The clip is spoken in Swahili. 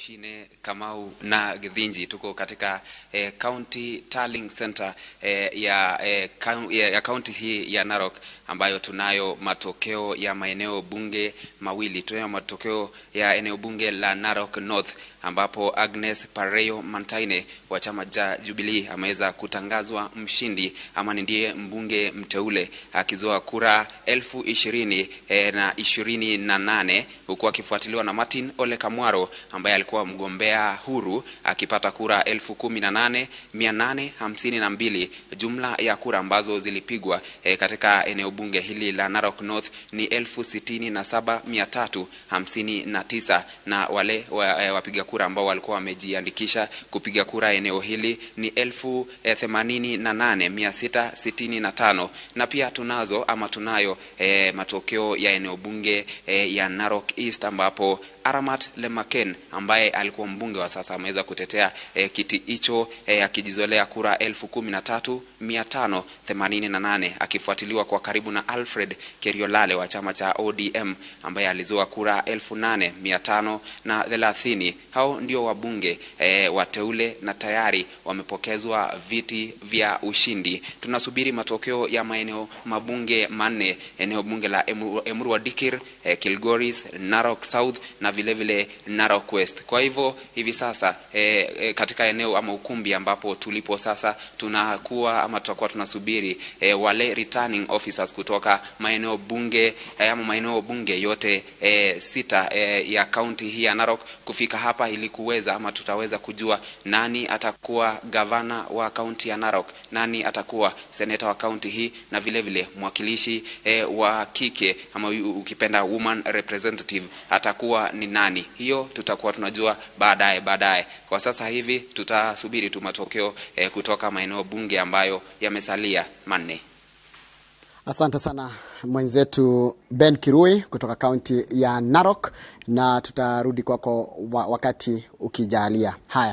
Oshine, Kamau na Githinji. Tuko katika County Tallying Center ya county hii ya Narok, ambayo tunayo matokeo ya maeneo bunge mawili. Tunayo matokeo ya eneo bunge la Narok North, ambapo Agnes Pareyio wa chama cha Jubilee ameweza kutangazwa mshindi, ama ndiye mbunge mteule, akizoa kura 20,028, huku akifuatiliwa na Martin Ole Kamwaro ambaye alikuwa mgombea huru akipata kura 18,852. Jumla ya kura ambazo zilipigwa katika eneo bunge hili la Narok North ni 67,359, na wale wapiga kura ambao walikuwa wamejiandikisha kupiga kura eneo hili ni 88,665. na pia tunayo matokeo ya eneo bunge ya Narok East, ambapo Aramat Lemaken ambaye alikuwa mbunge wa sasa ameweza kutetea kiti hicho akijizolea kura 13,588, akifuatiliwa kwa karibu na Alfred Keriolale wa chama cha ODM ambaye alizoa kura 8,530. Hao ndio wabunge wateule na tayari wamepokezwa viti vya ushindi. Tunasubiri matokeo ya maeneo mabunge manne: eneo bunge la Emurua Dikir, Kilgoris, Narok South na vile vile Narok West. Kwa hivyo hivi sasa katika eneo ama ukumbi ambapo tulipo sasa, tutakuwa tunasubiri wale returning officers kutoka maeneo bunge ama maeneo bunge yote 6 ya county hii ya Narok kufika hapa, ili kuweza ama tutaweza kujua nani atakuwa gavana wa county ya Narok, nani atakuwa seneta wa county hii, na vile vile mwakilishi wa kike ama ukipenda woman representative atakuwa ni nani. Hiyo tutakuwa tunajua baadaye. Kwa sasa hivi tutasubiri tu matokeo kutoka maeneo bunge ambayo yamesalia manne. Asante sana mwenzetu Ben Kirui kutoka kaunti ya Narok, na tutarudi kwako wakati ukijalia. Haya.